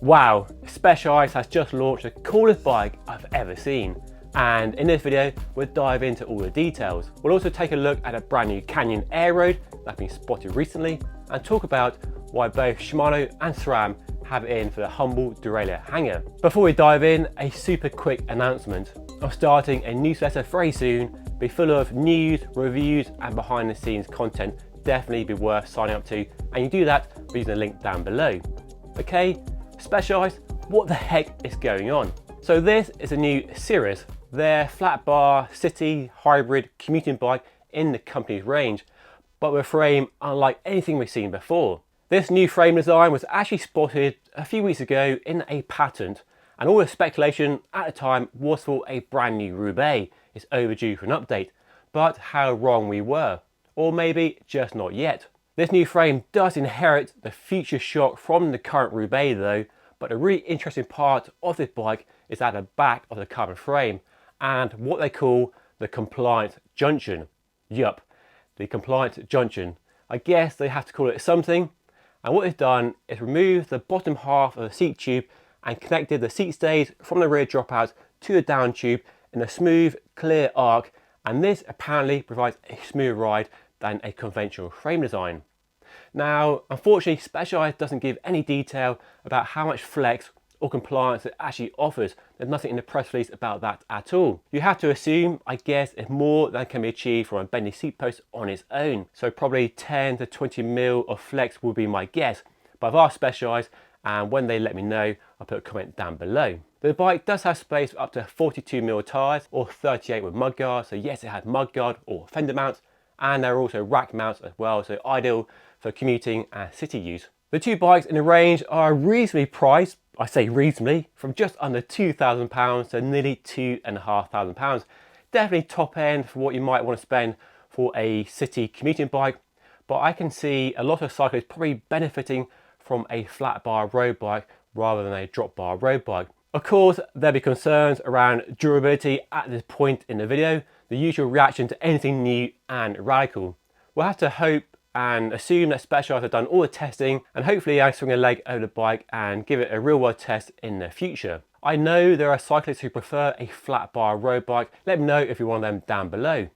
Wow, Specialized has just launched the coolest bike I've ever seen. And in this video, we'll dive into all the details. We'll also take a look at a brand new Canyon Aeroad that's been spotted recently and talk about why both Shimano and SRAM have it in for the humble derailleur hanger. Before we dive in, a super quick announcement. I'm starting a newsletter very soon, be full of news, reviews and behind the scenes content. Definitely be worth signing up to, and you do that by using the link down below. Okay, Specialized, what the heck is going on? So this is a new series, their flat bar city hybrid commuting bike in the company's range, but with a frame unlike anything we've seen before. This new frame design was actually spotted a few weeks ago in a patent, and all the speculation at the time was for a brand new Roubaix is overdue for an update, but how wrong we were, or maybe just not yet. This new frame does inherit the future shock from the current Roubaix though, but a really interesting part of this bike is at the back of the carbon frame and what they call the compliant junction. Yup, the compliant junction. I guess they have to call it something. And what they've done is remove the bottom half of the seat tube and connected the seat stays from the rear dropouts to the down tube in a smooth, clear arc. And this apparently provides a smoother ride than a conventional frame design. Now, unfortunately, Specialized doesn't give any detail about how much flex or compliance it actually offers. There's nothing in the press release about that at all. You have to assume, I guess, it's more than can be achieved from a bendy seat post on its own. So probably 10 to 20 mil of flex would be my guess. But I've asked Specialized, and when they let me know, I'll put a comment down below. The bike does have space for up to 42 mil tyres or 38 with mudguards. So yes, it has mudguard or fender mounts, and there are also rack mounts as well, so ideal for commuting and city use. The two bikes in the range are reasonably priced, I say reasonably, from just under £2,000 to nearly £2,500. Definitely top end for what you might want to spend for a city commuting bike, but I can see a lot of cyclists probably benefiting from a flat bar road bike rather than a drop bar road bike. Of course, there'll be concerns around durability at this point in the video, the usual reaction to anything new and radical. We'll have to hope and assume that Specialized have done all the testing, and hopefully I swing a leg over the bike and give it a real world test in the future. I know there are cyclists who prefer a flat bar road bike. Let me know if you're one of them down below.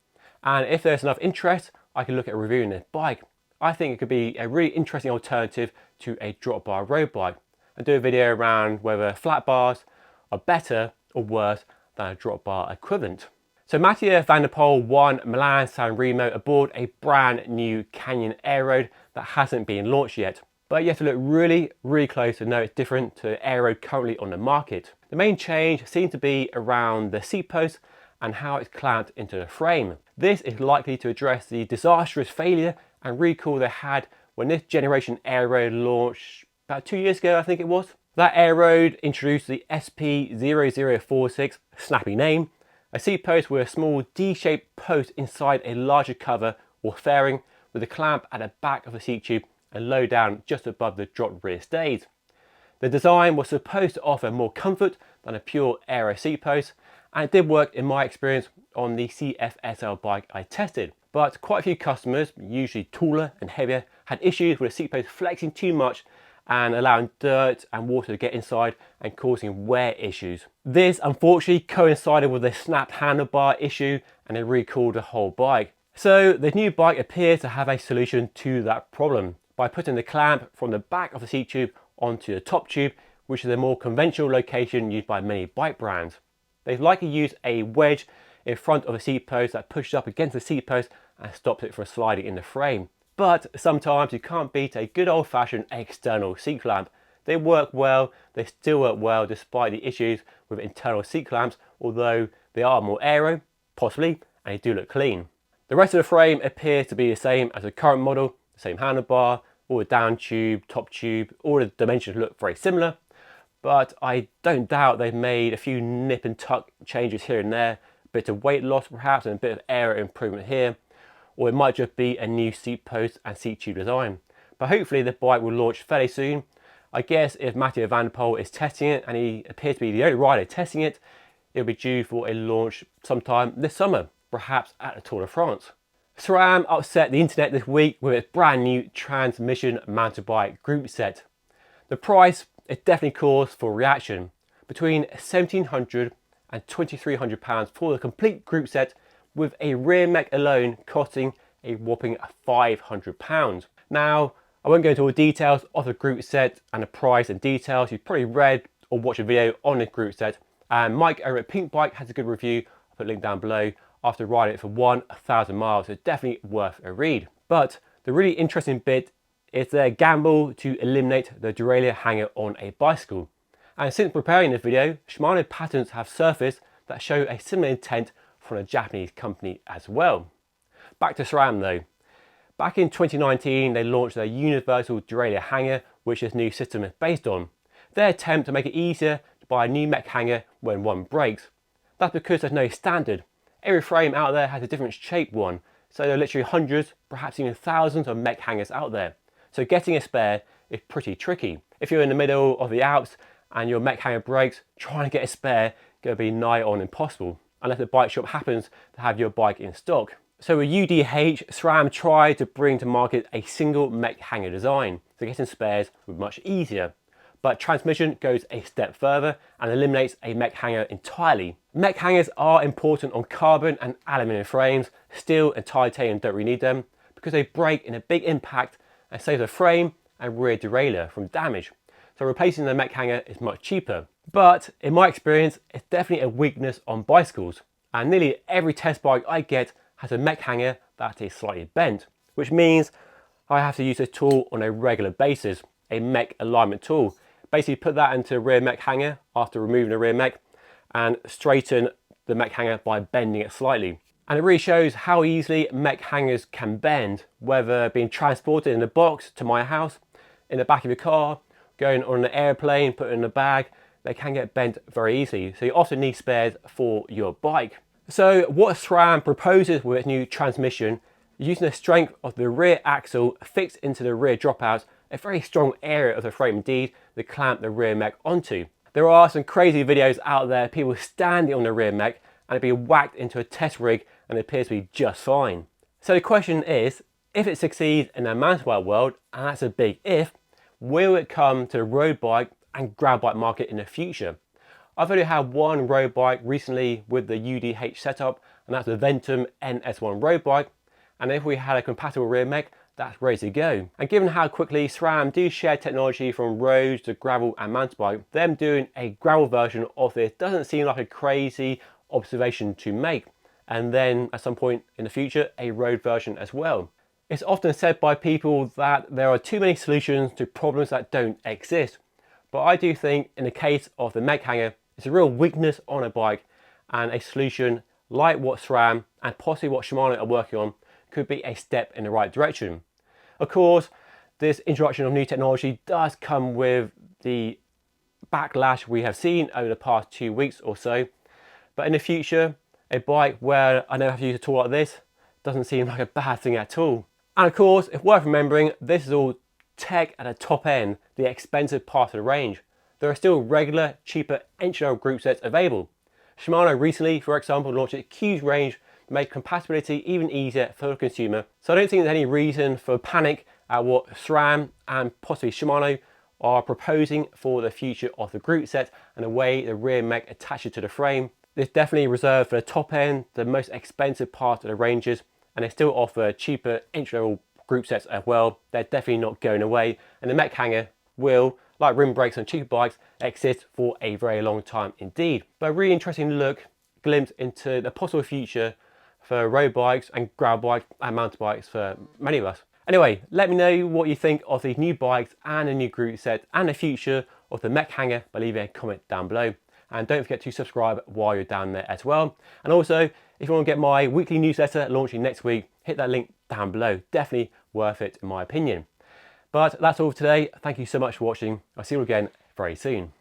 And if there's enough interest, I can look at reviewing this bike. I think it could be a really interesting alternative to a drop bar road bike, and do a video around whether flat bars are better or worse than a drop bar equivalent. So Mathieu van der Poel won Milan-San Remo aboard a brand new Canyon Aeroad that hasn't been launched yet. But you have to look really, really close to know it's different to the Aeroad currently on the market. The main change seems to be around the seat post and how it's clamped into the frame. This is likely to address the disastrous failure and recall they had when this generation Aeroad launched about 2 years ago, I think it was. That Aeroad introduced the SP0046, snappy name, a seat post with a small D-shaped post inside a larger cover or fairing with a clamp at the back of the seat tube and low down just above the dropped rear stays. The design was supposed to offer more comfort than a pure aero seat post, and it did work in my experience on the CFSL bike I tested. But quite a few customers, usually taller and heavier, had issues with the seat post flexing too much and allowing dirt and water to get inside and causing wear issues. This unfortunately coincided with the snapped handlebar issue, and they recalled the whole bike. So the new bike appears to have a solution to that problem by putting the clamp from the back of the seat tube onto the top tube, which is a more conventional location used by many bike brands. They've likely used a wedge in front of the seat post that pushes up against the seat post and stops it from sliding in the frame. But sometimes you can't beat a good old-fashioned external seat clamp. They work well, they still work well despite the issues with internal seat clamps, although they are more aero, possibly, and they do look clean. The rest of the frame appears to be the same as the current model, the same handlebar, all the down tube, top tube, all the dimensions look very similar, but I don't doubt they've made a few nip and tuck changes here and there, a bit of weight loss perhaps and a bit of aero improvement here, or it might just be a new seat post and seat tube design. But hopefully the bike will launch fairly soon. I guess if Mathieu van der Poel is testing it, and he appears to be the only rider testing it, it'll be due for a launch sometime this summer, perhaps at the Tour de France. SRAM upset the internet this week with its brand new transmission mountain bike group set. The price it definitely calls for reaction. Between £1,700 and £2,300 for the complete group set, with a rear mech alone costing a whopping £500. Now, I won't go into all the details of the group set and the price and details. You've probably read or watched a video on the group set. And Mike over at Pink Bike has a good review. I'll put a link down below after riding it for 1,000 miles. So definitely worth a read. But the really interesting bit is their gamble to eliminate the derailleur hanger on a bicycle. And since preparing this video, Shimano patents have surfaced that show a similar intent from a Japanese company as well. Back to SRAM though. Back in 2019, they launched their universal derailleur hanger, which this new system is based on. Their attempt to make it easier to buy a new mech hanger when one breaks. That's because there's no standard. Every frame out there has a different shaped one, so there are literally hundreds, perhaps even thousands of mech hangers out there. So getting a spare is pretty tricky. If you're in the middle of the Alps and your mech hanger breaks, trying to get a spare going to be nigh on impossible, unless the bike shop happens to have your bike in stock. So with UDH, SRAM tried to bring to market a single mech hanger design, so getting spares was much easier. But transmission goes a step further and eliminates a mech hanger entirely. Mech hangers are important on carbon and aluminium frames. Steel and titanium don't really need them because they break in a big impact and save the frame and rear derailleur from damage. So replacing the mech hanger is much cheaper. But in my experience, it's definitely a weakness on bicycles. And nearly every test bike I get has a mech hanger that is slightly bent, which means I have to use a tool on a regular basis, a mech alignment tool. Basically put that into the rear mech hanger after removing the rear mech and straighten the mech hanger by bending it slightly. And it really shows how easily mech hangers can bend, whether being transported in a box to my house, in the back of your car, going on an airplane, put it in a bag, they can get bent very easily. So you often need spares for your bike. So what SRAM proposes with its new transmission, using the strength of the rear axle fixed into the rear dropouts, a very strong area of the frame indeed, to clamp the rear mech onto. There are some crazy videos out there, people standing on the rear mech and it being whacked into a test rig and it appears to be just fine. So the question is, if it succeeds in the mountain bike world, and that's a big if, will it come to the road bike and gravel bike market in the future? I've only had one road bike recently with the UDH setup, and that's the Ventum NS1 road bike. And if we had a compatible rear mech, that's ready to go. And given how quickly SRAM do share technology from roads to gravel and mountain bike, them doing a gravel version of this doesn't seem like a crazy observation to make. And then at some point in the future, a road version as well. It's often said by people that there are too many solutions to problems that don't exist. But I do think in the case of the mech hanger, it's a real weakness on a bike, and a solution like what SRAM and possibly what Shimano are working on could be a step in the right direction. Of course, this introduction of new technology does come with the backlash we have seen over the past 2 weeks or so. But in the future, a bike where I never have to use a tool like this doesn't seem like a bad thing at all. And of course, it's worth remembering, this is all tech at the top end, the expensive part of the range. There are still regular, cheaper entry-level group sets available. Shimano recently, for example, launched a huge range to make compatibility even easier for the consumer. So I don't think there's any reason for panic at what SRAM and possibly Shimano are proposing for the future of the group set and the way the rear mech attaches to the frame. It's definitely reserved for the top end, the most expensive part of the ranges, and they still offer cheaper entry-level group sets as well. They're definitely not going away, and the mech hanger will, like rim brakes on cheaper bikes, exist for a very long time indeed. But a really interesting glimpse into the possible future for road bikes and gravel bikes and mountain bikes for many of us. Anyway, let me know what you think of these new bikes and the new group set and the future of the mech hanger by leaving a comment down below. And don't forget to subscribe while you're down there as well. And also, if you want to get my weekly newsletter launching next week, hit that link down below. Definitely worth it in my opinion. But that's all for today. Thank you so much for watching. I'll see you again very soon.